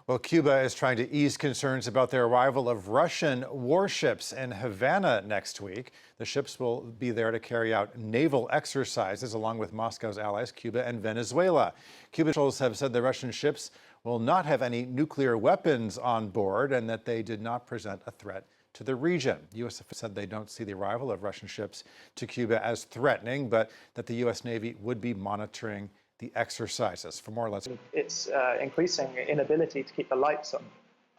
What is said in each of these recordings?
Well, Cuba is trying to ease concerns about the arrival of Russian warships in Havana next week. The ships will be there to carry out naval exercises along with Moscow's allies, Cuba and Venezuela. Cuban officials have said the Russian ships will not have any nuclear weapons on board and that they did not present a threat to the region. U.S. officials said they don't see the arrival of Russian ships to Cuba as threatening, but that the U.S. Navy would be monitoring the exercises. For more, let's. It's increasing inability to keep the lights on.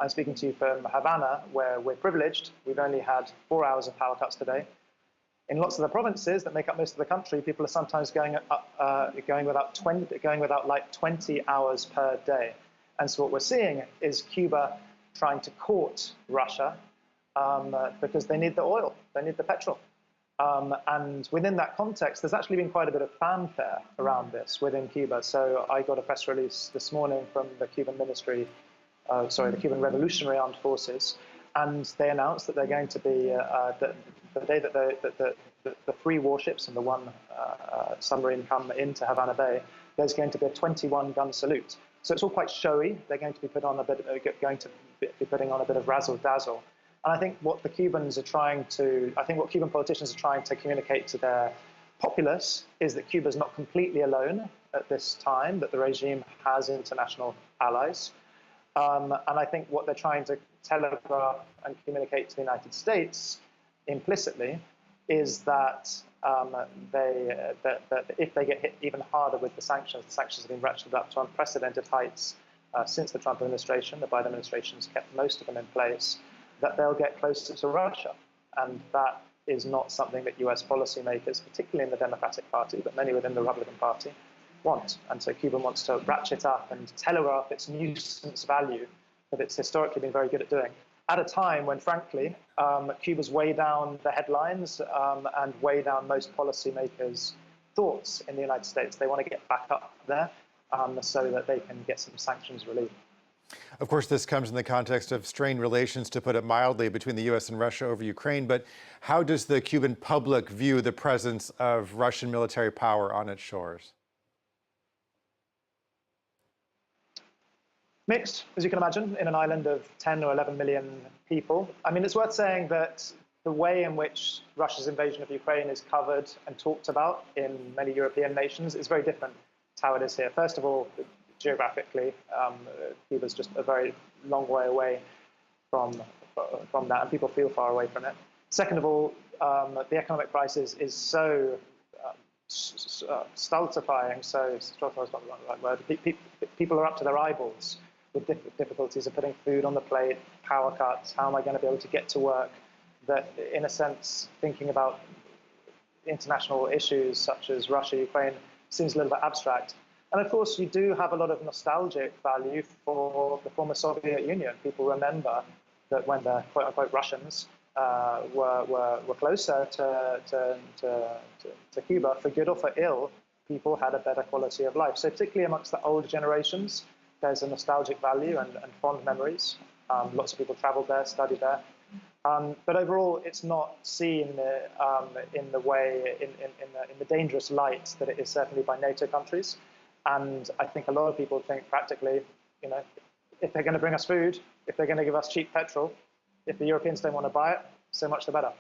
I'm speaking to you from Havana, where we're privileged. We've only had 4 hours of power cuts today. In lots of the provinces that make up most of the country, people are sometimes going without light 20 hours per day. And so what we're seeing is Cuba trying to court Russia because they need the oil, they need the petrol. And within that context, there's actually been quite a bit of fanfare around this within Cuba. So I got a press release this morning from the Cuban the Cuban Revolutionary Armed Forces, and they announced that they're going to be, the day that the 3 warships and the 1 submarine come into Havana Bay, there's going to be a 21-gun salute. So it's all quite showy. They're going to be putting on a bit of razzle-dazzle. And I think what Cuban politicians are trying to communicate to their populace is that Cuba is not completely alone at this time, that the regime has international allies. And I think what they're trying to telegraph and communicate to the United States implicitly is that if they get hit even harder with the sanctions have been ratcheted up to unprecedented heights since the Trump administration. The Biden administration has kept most of them in place, that they'll get closer to Russia. And that is not something that US policymakers, particularly in the Democratic Party, but many within the Republican Party, want. And so Cuba wants to ratchet up and telegraph its nuisance value that it's historically been very good at doing, at a time when, frankly, Cuba's way down the headlines and way down most policymakers' thoughts in the United States. They want to get back up there so that they can get some sanctions relief. Of course, this comes in the context of strained relations, to put it mildly, between the U.S. and Russia over Ukraine. But how does the Cuban public view the presence of Russian military power on its shores? Mixed, as you can imagine, in an island of 10 or 11 million people. I mean, it's worth saying that the way in which Russia's invasion of Ukraine is covered and talked about in many European nations is very different to how it is here. First of all, geographically, Cuba's just a very long way away from that, and people feel far away from it. Second of all, the economic crisis is so stultifying, stultifying is not the right word. People are up to their eyeballs with difficulties of putting food on the plate, power cuts, how am I going to be able to get to work, that in a sense, thinking about international issues such as Russia, Ukraine, seems a little bit abstract. And of course, you do have a lot of nostalgic value for the former Soviet Union. People remember that when the quote-unquote Russians were closer to Cuba, for good or for ill, people had a better quality of life. So particularly amongst the older generations, there's a nostalgic value and fond memories. Lots of people traveled there, studied there. But overall, it's not seen in the dangerous light that it is certainly by NATO countries. And I think a lot of people think practically, if they're going to bring us food, if they're going to give us cheap petrol, if the Europeans don't want to buy it, so much the better.